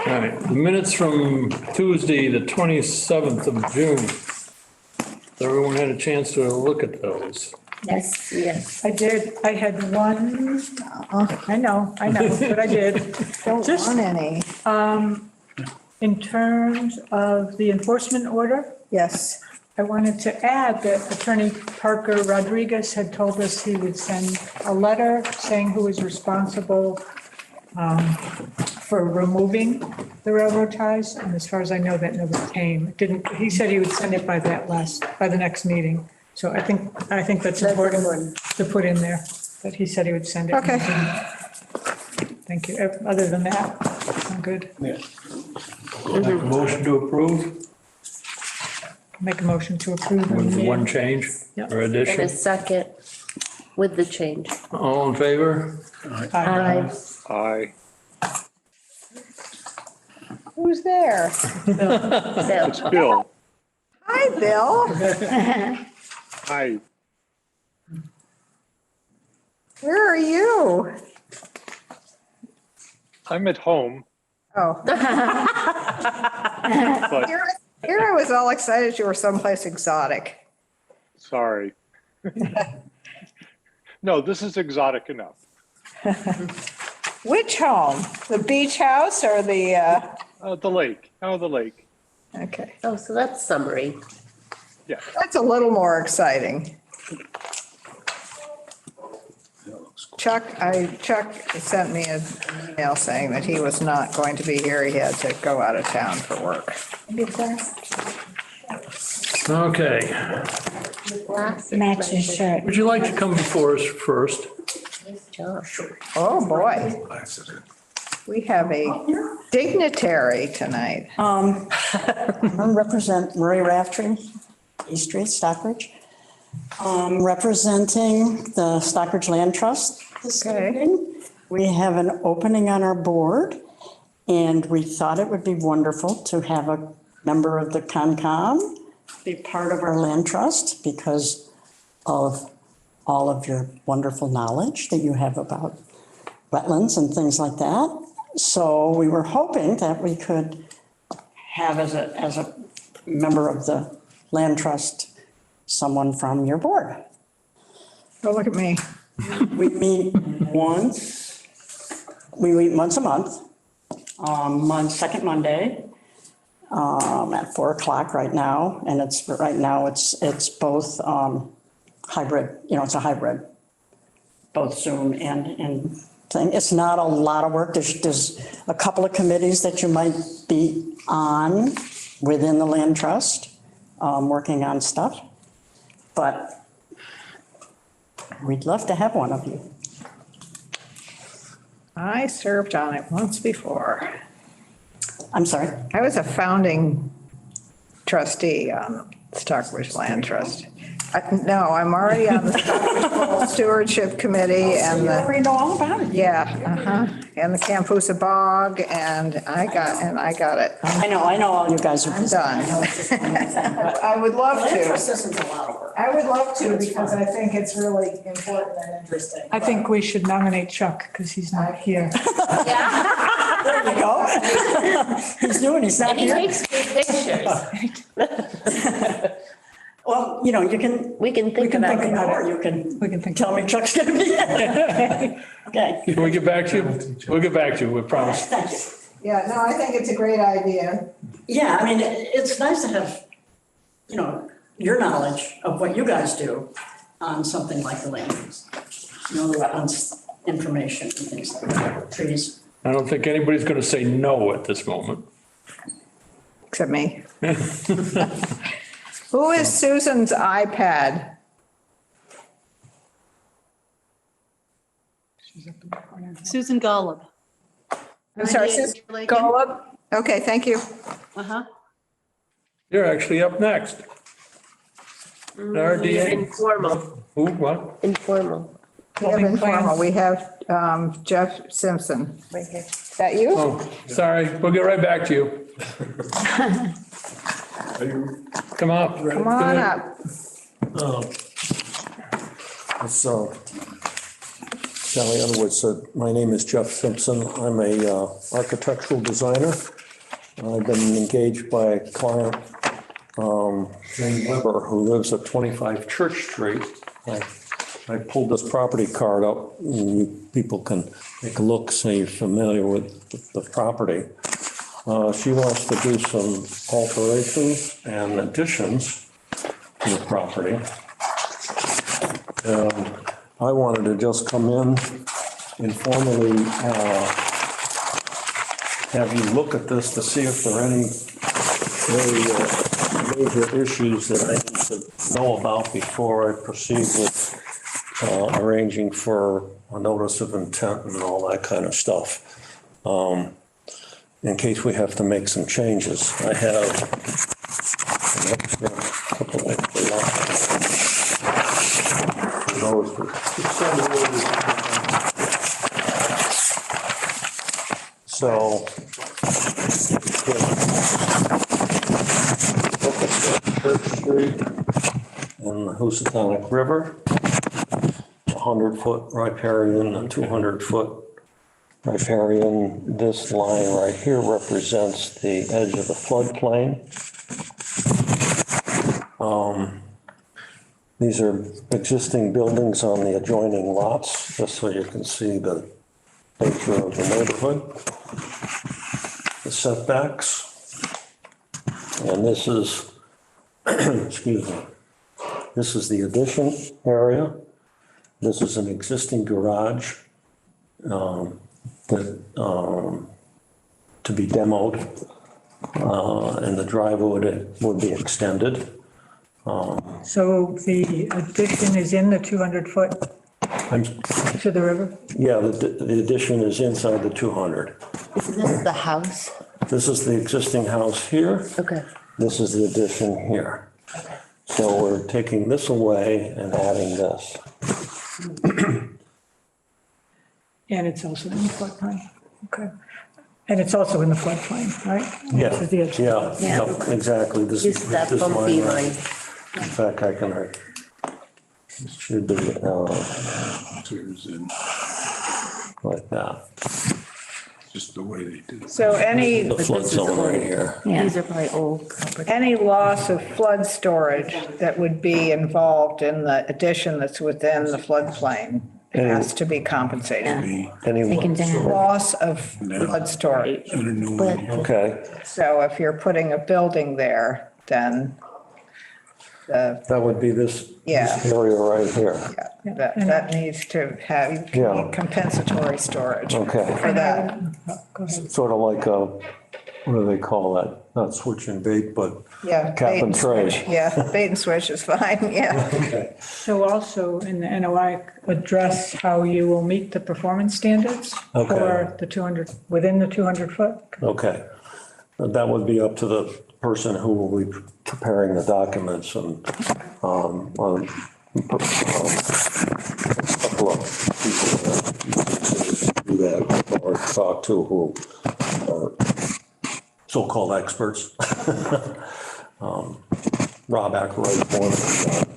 All right, the minutes from Tuesday, the 27th of June. Everyone had a chance to look at those. Yes, yes. I did. I had one. I know, but I did. Don't Just- want any. In terms of the enforcement order, Yes. I wanted to add that Attorney Parker Rodriguez had told us he would send a letter saying who is responsible for removing the railroad ties. And as far as I know, that never came. He said he would send it by the next meeting. So I think that's important to put in there, that he said he would send it. Okay. Thank you. Other than that, I'm good. Make a motion to approve Make a motion to approve. with one change Yep. or And a addition. second with the change. All in favor? Aye. Aye. Who's there? Bill. It's Bill. Hi, Bill. Hi. Where are you? I'm at home, Oh, but here I was all excited you were someplace exotic. sorry. No, this is exotic enough. Which home? The beach house or the, The lake. Oh, the lake. okay. Oh, so that's summary. Yeah. That's a little more exciting. Chuck sent me an email saying that he was not going to be here. He had to go out of town for work. Okay. Match his shirt. Would you like to come before us first? Oh, boy. We have a dignitary tonight. I represent Murray Raftery, East Street, Stockbridge. Representing the Stockbridge Land Trust this Okay. evening. We have an opening on our board, and we thought it would be wonderful to have a member of the Concom be part of our land trust because of all of your wonderful knowledge that you have about wetlands and things like that. So we were hoping that we could have as a member of the land trust, someone from your board. Oh, look at me. We meet once a month, second Monday, at 4:00 right now. And it's both, hybrid, it's a hybrid, both Zoom and thing. It's not a lot of work. There's a couple of committees that you might be on within the land trust, working on stuff. But we'd love to have one of you. I served on it once before. I'm sorry. I was a founding trustee on Stockbridge Land Trust. No, I'm already on the Stockbridge Stewardship Committee and You the, already know all about it. and the Campusa Bog, and I got it. I know all you guys are. I'm done. I would love Land to. trust isn't a lot of work. I would love to because I think it's really important and interesting. I think we should nominate Chuck because he's not here. There you go. He's doing, he's not And he here. takes good pictures. Well, you can. We can think about it. Or you We can can think tell me Chuck's gonna be here. Okay, Can we get back to you? We'll get back to you, we promise. thank you. Yeah, no, I think it's a great idea. Yeah, I mean, it's nice to have, your knowledge of what you guys do on something like the land use. The wetlands information and things like that, trees. I don't think anybody's going to say no at this moment. Except me. Who is Susan's iPad? Susan Golub. I'm sorry, Susan Golub? Okay, thank you. Uh-huh. You're actually up next. RDA? Informal, Who, what? informal. We have informal. We have Jeff Simpson. Right here. Is that you? Oh, sorry, we'll get right back to you. Come up. Come on up. So, Sally Underwood, my name is Jeff Simpson. I'm a architectural designer. I've been engaged by a client, Jane Weber, who lives at 25 Church Street. I pulled this property card up, and people can take a look, so you're familiar with the property. She wants to do some alterations and additions to the property. I wanted to just come in informally, have you look at this to see if there are any very major issues that I need to know about before I proceed with arranging for a notice of intent and all that kind of stuff. In case we have to make some changes. I have an extra couple extra lots. So, look at Church Street and the Housatonic River, 100-foot riparian, a 200-foot riparian. This line right here represents the edge of the floodplain. These are existing buildings on the adjoining lots, just so you can see the nature of the neighborhood. The setbacks. And this is, excuse me, this is the addition area. This is an existing garage that to be demoed, and the driveway would be extended. So the addition is in the 200-foot to the river? Yeah, the addition is inside the 200. Is this the house? This is the existing house here. Okay. This is the addition here. So we're taking this away and adding this. And it's also in the floodplain, okay. And it's also in the floodplain, right? Yeah, This is the edge. yeah, exactly. This Is that this bumpy line. line? In fact, I can, it should be like that. Just the way they did it. So any, The flood zone right here. These are probably old property. any loss of flood storage that would be involved in the addition that's within the floodplain has to be compensated. Anyone? Loss of flood storage. And a new one. Okay, So if you're putting a building there, then that would be this Yeah. area right here. that needs to have Yeah. compensatory storage Okay, for that. Go ahead. sort of like a, what do they call that? Not switch and bait, but Yeah. cap bait and trade. switch. Yeah, bait and switch is fine, yeah. Okay. So also in the NOI, address how you will meet the performance standards Okay. for the 200, within the 200-foot? Okay. That would be up to the person who will be preparing the documents and, a couple of people that do that or talk to who are so-called experts. Rob Ackroyd, one,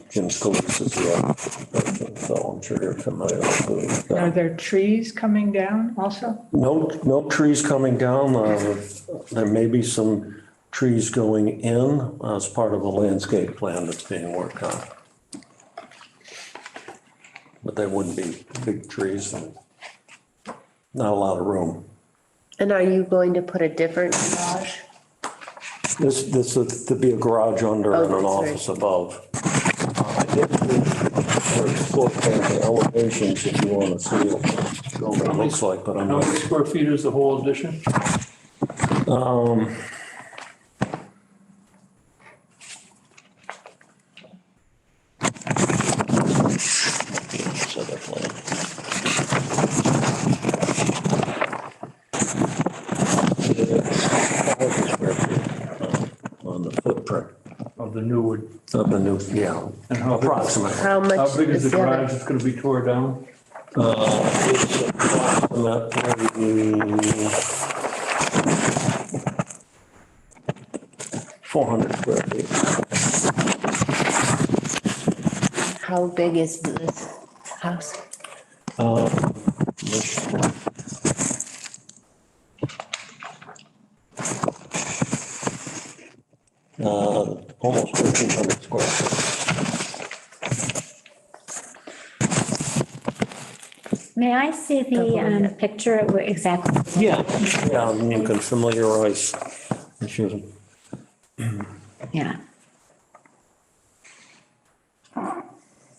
Jim Scalise is the other person, so I'm sure you're familiar with that. Are there trees coming down also? No trees coming down. There may be some trees going in as part of a landscape plan that's being worked on. But they wouldn't be big trees and not a lot of room. And are you going to put a different garage? This is to be a garage under Oh, and an that's right. office above. I did floor plan the elevations if you want to see what the building looks like, but I'm How not. many square feet is the whole addition? So the plan. On the footprint Of the new wood? of the new, yeah, And how big- approximately. How much How big is the other? garage that's gonna be tore down? It's approximately 400 square feet. How big is this house? Almost 1,300 square feet. May I see the picture of where exactly? Yeah, you can familiarize. Yeah.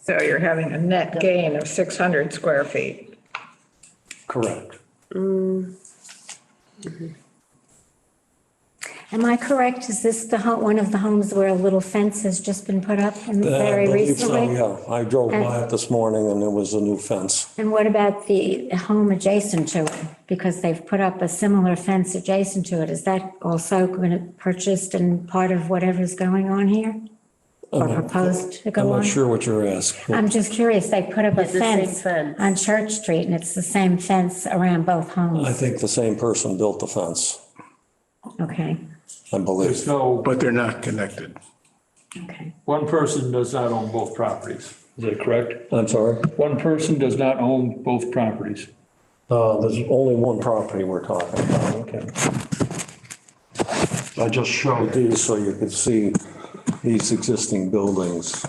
So you're having a net gain of 600 square feet. Correct. Am I correct? Is this one of the homes where a little fence has just been put up very I believe so, recently? yeah. I drove by it this morning and there was a new fence. And what about the home adjacent to it? Because they've put up a similar fence adjacent to it. Is that also going to purchased and part of whatever's going on here? Or proposed to I'm go on? not sure what you're asking. I'm just curious. They put up a It's the same fence fence. on Church Street and it's the same fence around both I homes. think the same person built the fence, Okay, I believe. There's no, But they're not connected. okay. one person does not own both properties. Is that correct? I'm sorry? One person does not own both properties. There's only one property we're talking about. Okay. I just showed these so you could see these existing buildings.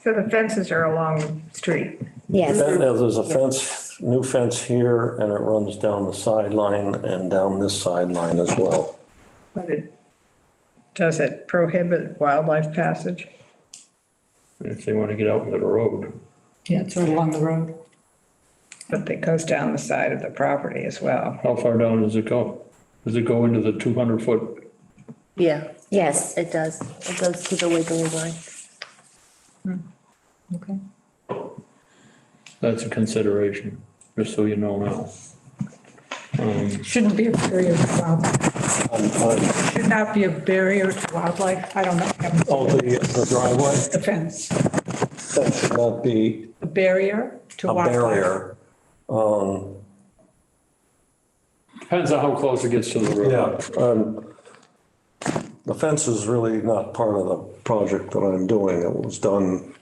So the fences are along the street. Yes, There's a fence, new fence here, and it runs down the sideline and down this sideline as well. But does it prohibit wildlife passage? If they want to get out into the road. Yeah, it's right along the road. But it goes down the side of the property as well. How far down does it go? Does it go into the 200-foot? Yeah, yes. it does. It goes to the wiggly line. Okay. That's a consideration, just so you know now. Shouldn't be a barrier to wildlife. Should not be a barrier to wildlife. I don't know. I haven't Oh, seen the driveway, the fence. that should not be A barrier to a wildlife. barrier. Depends on how close it gets to the road. Yeah, the fence is really not part of the project that I'm doing. It was done,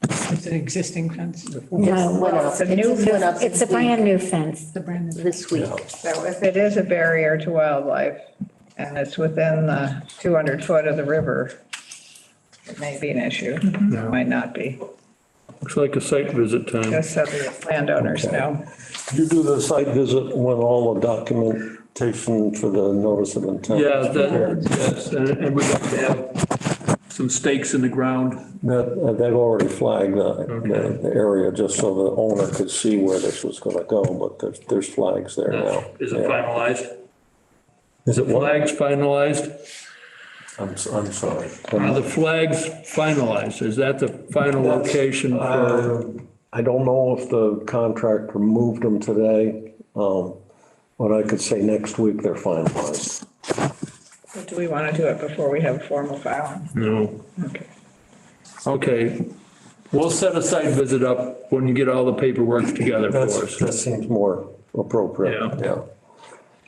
It's an existing fence. No, Went up. It's a new It went up it's a this week- brand new fence. The brand new. This week. So if it is a barrier to wildlife and it's within the 200 foot of the river, it may be an issue. It might not be, Looks like a site visit time. just so the landowners know. you do the site visit when all the documentation for the notice of intent. Yeah, yes, and we'd like to have some stakes in the ground. They've already flagged the area just so the owner could see where this was gonna go, but there's flags there now. Is it Yeah. finalized? Is it what? Flags finalized? I'm sorry. Are the flags finalized? Is that the final location for? I don't know if the contractor moved them today, but I could say next week they're finalized. But do we want to do it before we have formal filing? No. Okay. Okay. We'll set a site visit up when you get all the paperwork together for us. That seems more appropriate, Yeah. yeah.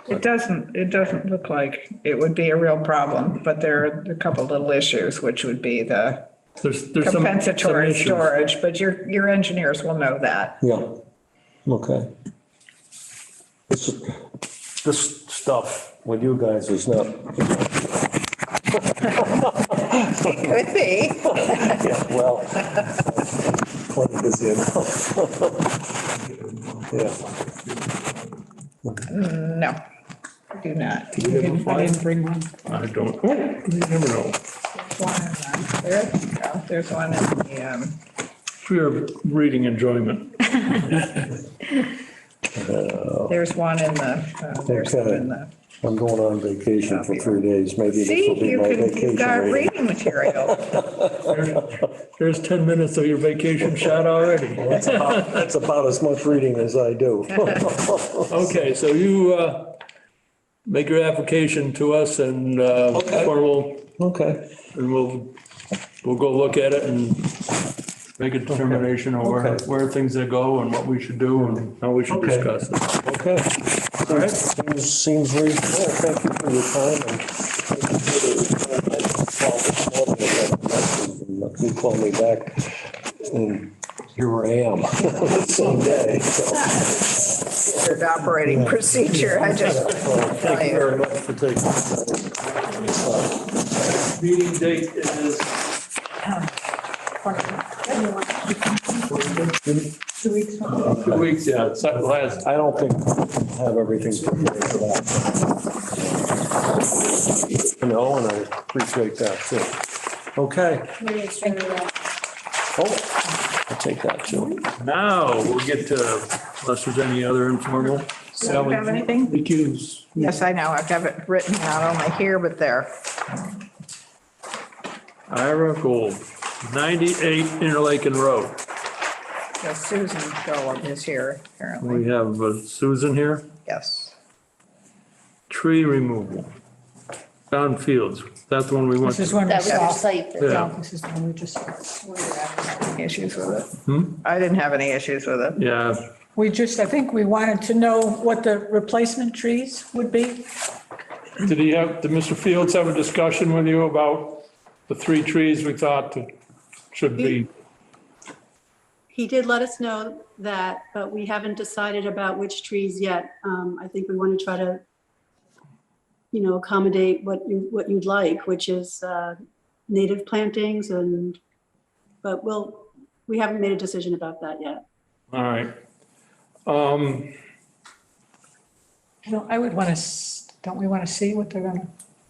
It doesn't look like it would be a real problem, but there are a couple little issues, which would be the There's some compensatory issues. storage, but your engineers will know that. Yeah, okay. This stuff with you guys is not, Could be. yeah, well, plenty busy enough. Yeah, No, do not. I didn't bring one. I don't, you never know. There's one in the, For your reading enjoyment. there's one in the, there's one in the. I'm going on vacation for 3 days, maybe this See, will be you my can, you've vacation got reading. reading material. There's 10 minutes of your vacation shot already. That's about as much reading as I do. Okay, so you make your application to us and formal, Okay, and we'll go look at it and make a determination of Okay. where things are go and what we should do and how we should Okay. discuss it. okay. All right? Seems reasonable. Thank you for your time and thank you for the call this morning. You called me back and here I am, same day. So, Standard operating procedure, I just. thank you very much for taking. Meeting date is, 2 weeks from 2 weeks, yeah, it's that last, I don't think I have everything prepared for that. No, and I appreciate that too. Okay. Oh, I'll take that too. now we'll get to, unless there's any other informal. Do you Sally, have anything? recuse. Yes, I know. I have it written not only here, but there. Ira Gold, 98 Interlaken Road. Yes, Susan Golub is here, apparently. We have Susan here. Yes. Tree removal. Don Fields, that's the one we went This is to. when we That was your saw. site. Yeah. No, this is the one we just saw. Any issues with it? I didn't have any issues with it. Yeah, We just, I think we wanted to know what the replacement trees would be. did Mr. Fields have a discussion with you about the 3 trees we thought that should be? He did let us know that, but we haven't decided about which trees yet. I think we want to try to, accommodate what you'd like, which is native plantings but we haven't made a decision about that yet. All right. I would want to, don't we want to see what they're going to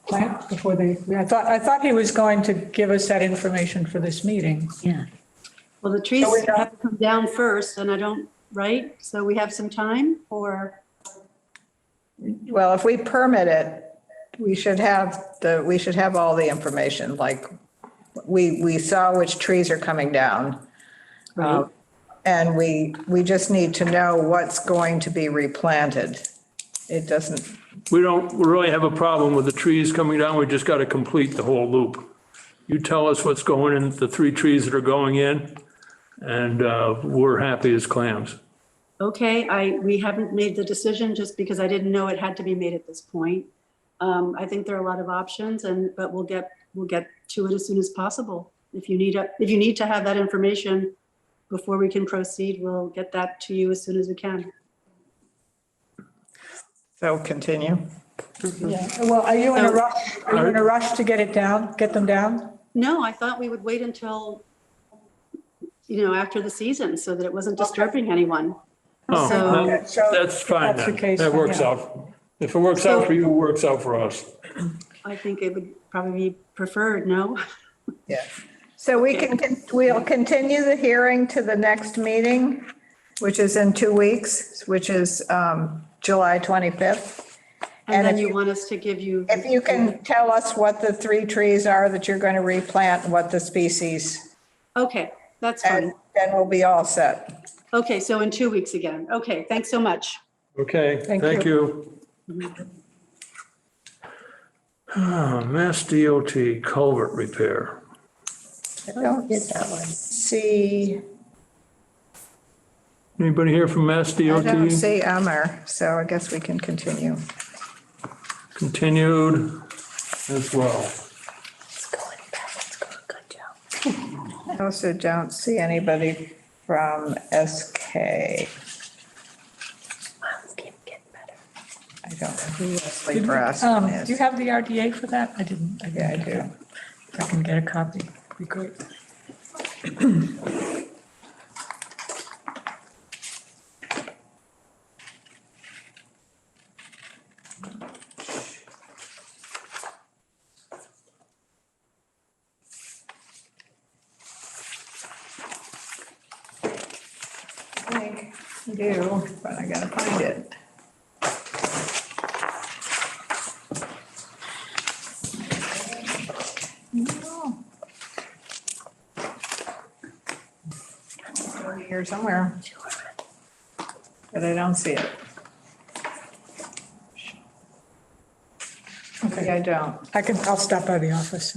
plant before I thought he was going to give us that information for this meeting. Yeah. Well, the trees So we don't- have to come down first, and right? So we have some time, or? Well, if we permit it, we should have all the information, like, we saw which trees are coming down. Right. And we just need to know what's going to be replanted. It doesn't, We don't really have a problem with the trees coming down, we just got to complete the whole loop. You tell us what's going in, the 3 trees that are going in, and we're happy as clams. Okay, we haven't made the decision just because I didn't know it had to be made at this point. I think there are a lot of options but we'll get to it as soon as possible. If you need to have that information before we can proceed, we'll get that to you as soon as we can. so continue. Yeah. Well, are you in a rush? Are you in a rush to get them down? No, I thought we would wait until, after the season so that it wasn't disturbing anyone. Oh, So- that's fine That's the then. case, That works yeah. out. If it works out for you, it works out for us. I think it would probably be preferred, no? Yeah. So we'll continue the hearing to the next meeting, which is in 2 weeks, which is July 25th. And then if you want us to give you. If you can tell us what the 3 trees are that you're going to replant, and what the species, Okay, that's fine. and then we'll be all set. Okay, so in 2 weeks again. Okay, thanks so much. Okay, Thank thank you. Mass DOT culvert repair. I don't Did that one. see, Anybody here from Mass I don't DOT? see Amar, so I guess we can continue. Continued as well. It's going good job. I also don't see anybody from SK. Mine's keep getting better. I don't know who Leslie Do Braston you is. have the RDA for that? I didn't. Yeah, I do. If I can get a copy, it'd be great. I do, but I gotta find it. No. It's over here somewhere. But I don't see it. Okay, I don't. I'll stop by the office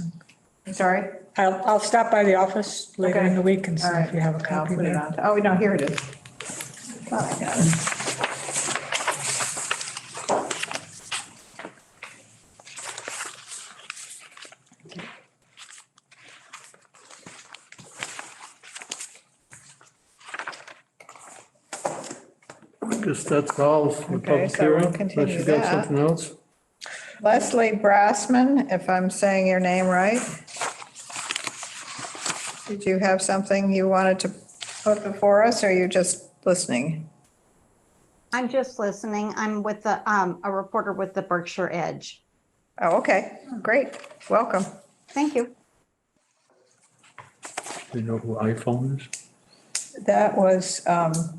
and Sorry? I'll stop by the office later in Okay. the week and see All right. if you have a I'll copy put it there. on. Oh, no, here it is. Thought I got it. guess that's all for the Okay, public so we'll hearing. continue Unless you got that. something else? Leslie Brassman, if I'm saying your name right. Did you have something you wanted to put before us, or are you just listening? I'm just listening. I'm with the, a reporter with the Berkshire Edge. Oh, okay, great, welcome. Thank you. Do you know who iPhone is? That was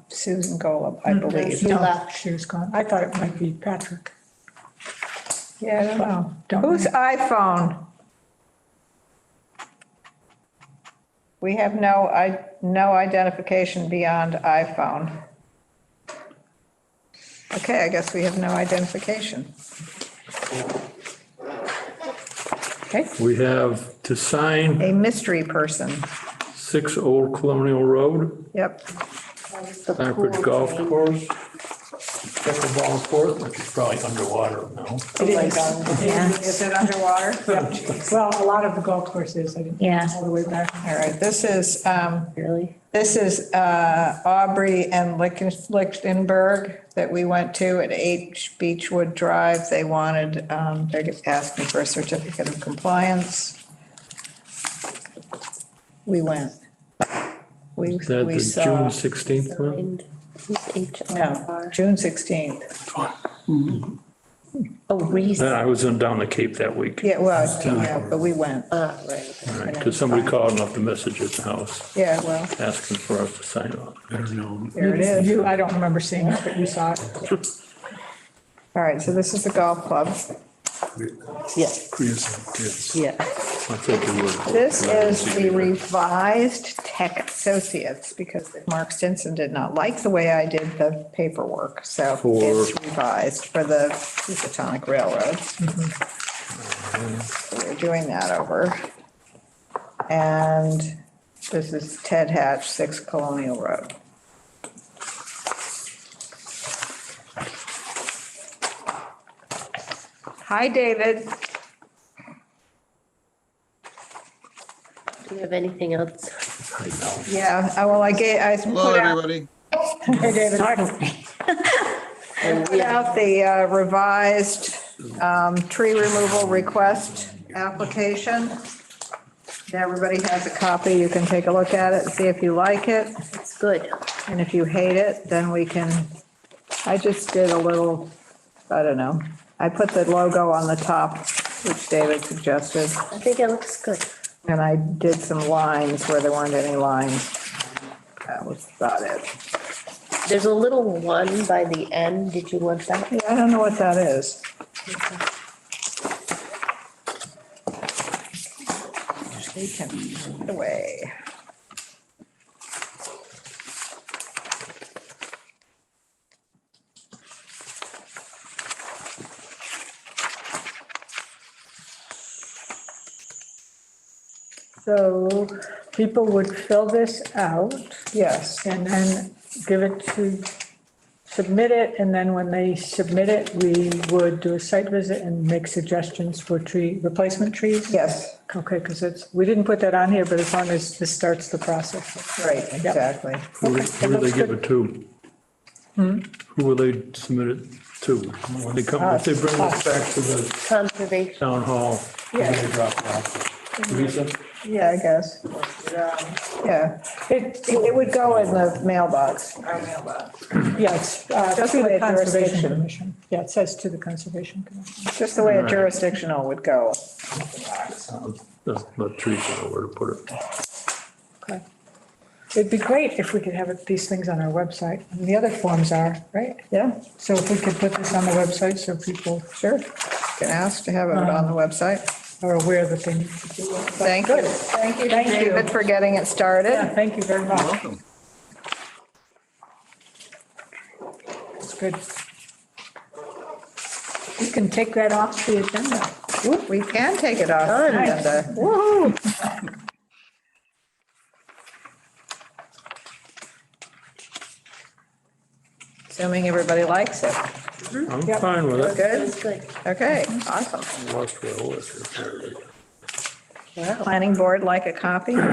Susan Golub, I believe. No, she was gone. I thought it might be Patrick. Yeah, I don't know. Don't Whose know. iPhone? We have no identification beyond iPhone. Okay, I guess we have no identification. Okay, We have to sign a mystery person. 6 Old Colonial Road, Yep, Stockbridge Golf Course, pickleball court, which is probably underwater now. It is. Yeah. is it underwater? Well, a lot of the golf courses, I didn't Yeah. all the way back. All right, this is, Really? this is Aubrey and Lichtenberg that we went to at 8 Beechwood Drive. They wanted, they're asking for a certificate of compliance. We went. We Is that we the saw, June 16th one? And who's no, HR? June 16th. Oh, Reese. I was down the Cape that week. Yeah, well, yeah, but we went. Right. Because somebody called and left a message at the house Yeah, well, asking for us to sign off. I don't know. there it is. You, I don't remember seeing it, but you saw it. All right, so this is the golf club. Yeah, Prehistoric kids. yeah. I think it was. This is the revised Tech Associates, because Mark Stinson did not like the way I did the paperwork, so For- it's revised for the Housatonic Railroad. So we're doing that over. And this is Ted Hatch, 6 Colonial Road. Hi, David. Do you have anything else? Yeah, well, I Hello, put out, everybody. Hey, David. put out the revised tree removal request application. Everybody has a copy. You can take a look at it and see if you like it. It's good. And if you hate it, then we can, I just did a little, I don't know. I put the logo on the top, which David suggested, I think it looks good. and I did some lines where there weren't any lines. That was about it. There's a little one by the end. Did you want that? Yeah, I don't know what that is. They can put it away. So people would fill this out Yes, and then give it to, submit it, and then when they submit it, we would do a site visit and make suggestions for tree, replacement trees? yes, Okay, because it's, we didn't put that on here, but as long as this starts the process. right, exactly. Who do they give it to? Who will they submit it to? When they come, if they bring this back to the Conservation. town hall, when they drop it off? Lisa? Yeah, I guess. Yeah, it would go in the mailbox, our mailbox. Yes, Just to the way the Conservation jurisdiction. Commission. Yeah, it says to the Conservation Commission. Just the way a jurisdictional would go. The trees know where to put it. Okay. It'd be great if we could have these things on our website. And the other forms are, right? Yeah, So if we could put this on the website so people sure. Can ask to have it on the website. are aware that they need to do it. Thank you. Thank you, Thank you. David, for getting it Yeah, started. thank you very much. Welcome. It's good. You can take that off the agenda. We can take it off the agenda. Woo-hoo. Assuming everybody likes it. I'm fine with it. Good? It's good. Okay, awesome. Lost where I was here. Wow. Planning board like a copy? There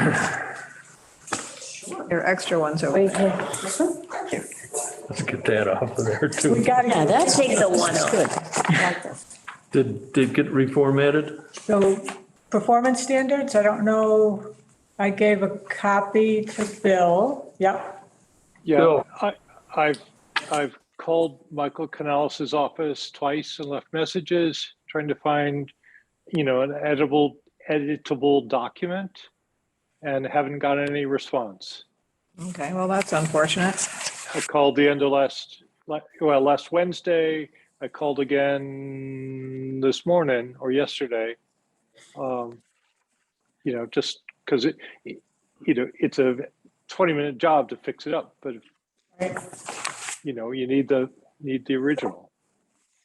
are extra ones over there. I Let's get that off of there too. We got Yeah, it. that's Take the one that's off. good. I like this. Did it get reformatted? So performance standards, I don't know, I gave a copy to Bill. Yep. Yeah, Bill. I've called Michael Canales' office twice and left messages trying to find, an editable document and haven't gotten any response. Okay, well, that's unfortunate. I called the end of last Wednesday. I called again this morning or yesterday. Just because it's a 20-minute job to fix it up, but you need the original.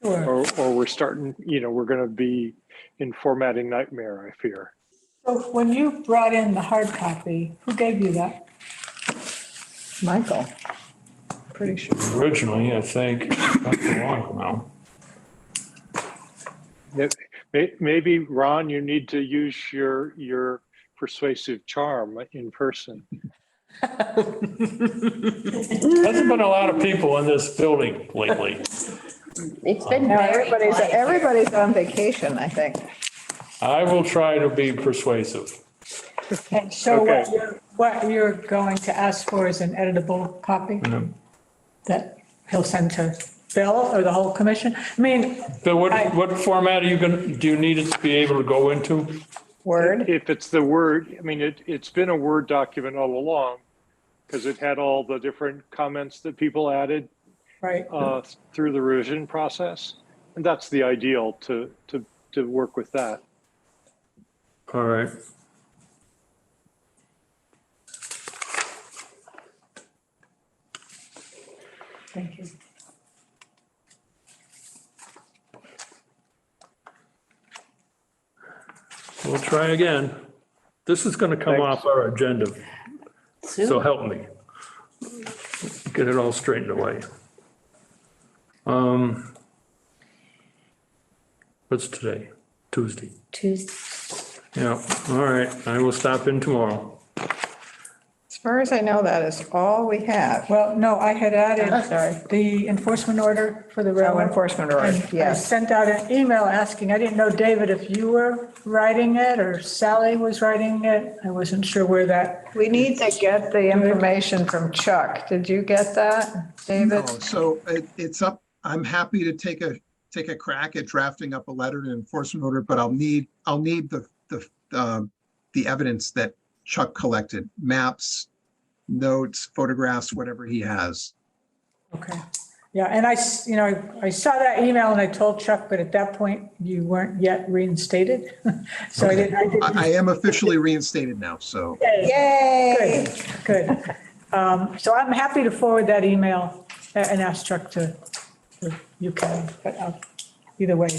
Sure. Or we're starting, we're going to be in formatting nightmare, I fear. So when you brought in the hard copy, who gave you that? Michael. Pretty sure. Originally, I think, not so long now. Maybe, Ron, you need to use your persuasive charm in person. Hasn't been a lot of people in this building lately. It's been Now, very quiet. everybody's on vacation, I think. I will try to be persuasive. And so Okay. what you're going to ask for is an editable copy that he'll send to Bill or the whole commission? I mean, Bill, what format do you need it to be able to go into? Word? If it's the Word, it's been a Word document all along because it had all the different comments that people added right, through the revision process. And that's the ideal to work with that. All right. thank you. We'll try again. This is going to come Thanks. off our agenda, so help me. Get it all straightened away. What's today? Tuesday. Tuesday. Yeah, all right. I will stop in tomorrow. As far as I know, that is all we have. Well, no, I had added Sorry. the enforcement order for the Oh, railroad. enforcement order, And I yes. sent out an email asking, I didn't know, David, if you were writing it or Sally was writing it. I wasn't sure where that, We need to get the information from Chuck. Did you get that, David? No, so it's up, I'm happy to take a crack at drafting up a letter to enforcement order, but I'll need the evidence that Chuck collected, maps, notes, photographs, whatever he has. okay. Yeah, and I saw that email and I told Chuck, but at that point you weren't yet reinstated. So I didn't. I am officially reinstated now, so. Yay! Good. So I'm happy to forward that email and ask Chuck to, or you can, but either way,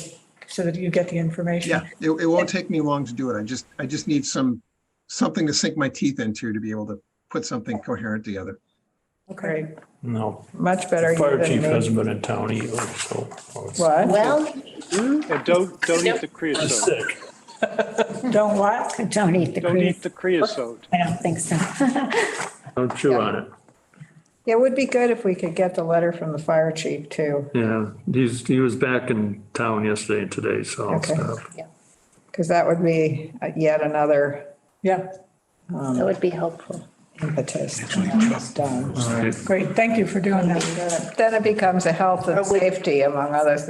so that you get the information. Yeah, it won't take me long to do it. I just need something to sink my teeth into to be able to put something coherent together. Okay. No, Much better you fire than chief me. hasn't been in town either, so. What? Well, And don't eat the creosote. Sick. Don't what? Don't eat the Don't cream. eat the creosote. I don't think so. Don't chew on it. It would be good if we could get the letter from the fire chief too, Yeah, he was back in town yesterday and today, so I'll Okay. stop. because that would be yet another Yeah, that would be helpful. impetus. to get this done. All right. great. Thank you for doing that. Then it becomes a health and safety among others,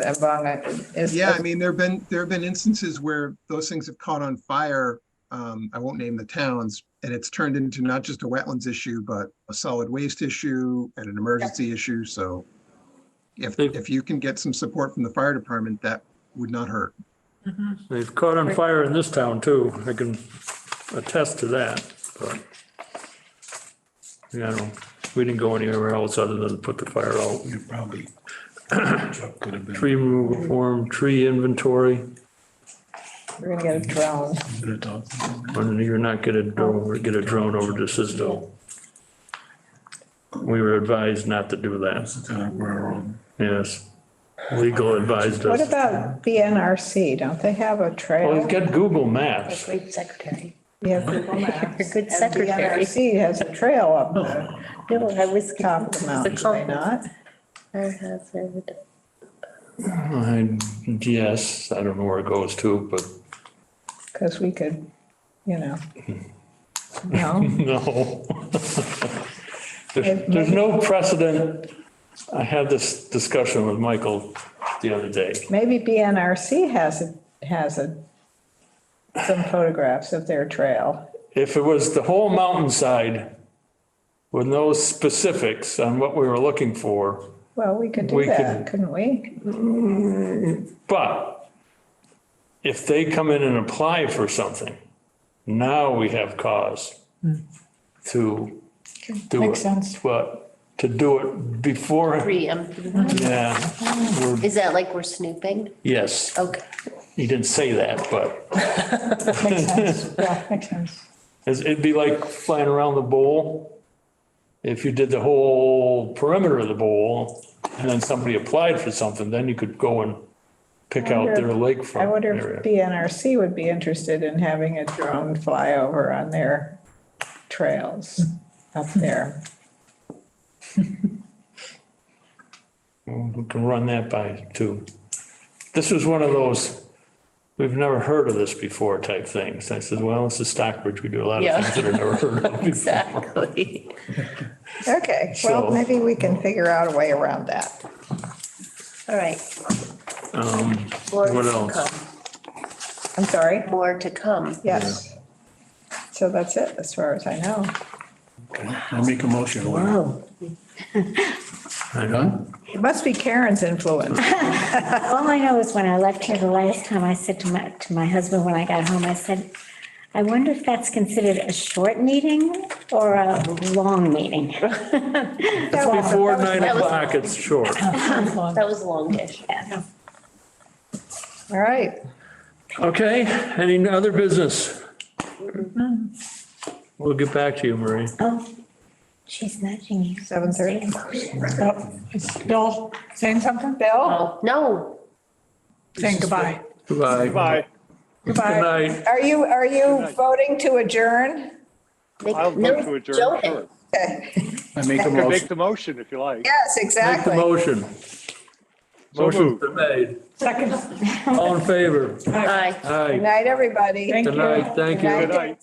Yeah, I mean, there have been instances where those things have caught on fire. I won't name the towns, and it's turned into not just a wetlands issue, but a solid waste issue and an emergency issue. So if you can get some support from the fire department, that would not hurt. They've caught on fire in this town too. I can attest to that, but. We didn't go anywhere else other than put the fire out. You probably, Chuck could have been. Tree removal form, tree inventory, We're gonna get a drone. Could have talked to him. and you're not gonna get a drone over to Cisco. We were advised not to do that. That's the time we're on. Yes. Legal advised What us. about BNRC? Don't they have a Well, trail? we've got Google A Maps. great secretary. We have Google Maps. You're a good And secretary. BNRC has a trail up the No, I was. top of the mountain, do they not? Fire hazard. Yes, I don't know where it goes to, but Because we could, no. no. There's no precedent. I had this discussion with Michael the other day. Maybe BNRC has some photographs of their trail. If it was the whole mountainside with no specifics on what we were looking for, Well, we could do We that, could- couldn't we? but if they come in and apply for something, now we have cause to do it. Makes sense. But to do it before, Preemptive. yeah, Is that like we're snooping? yes, Okay. he didn't say that, but Makes sense. Yeah, makes sense. it'd be like flying around the bowl. If you did the whole perimeter of the bowl and then somebody applied for something, then you could go and pick out their I lakefront wonder if area. BNRC would be interested in having a drone fly over on their trails up there. We can run that by too. This was one of those, we've never heard of this before type things. I said, well, this is Stockbridge. We do a lot Yeah. of things that are never heard of before. Exactly. Okay, well, So- maybe we can figure out a way around that. All right. What More to else? come. I'm sorry? More to come. Yes. So that's it, as far as I know. I make a motion. Wow. I know. It must be Karen's influence. All I know is when I left here the last time, I said to my husband when I got home, I said, I wonder if that's considered a short meeting or a long meeting. Before 9 o'clock, it's short. That was longish. All right. Okay, any other business? We'll get back to you, Marie. Oh, she's nudging you. 7:30. Oh, is Bill saying something? Bill, Oh, no. Saying goodbye. Goodbye. Goodbye. Good goodbye. night. Are you voting to adjourn? I'll vote to adjourn, Joe, sure. Okay. I make a You can motion. make the motion if you like. Yes, Make the exactly. motion. So Motion's moved. been made. Second. All in favor? Hi. Good Aye. night, everybody. Thank Good night, thank Good you. Good night.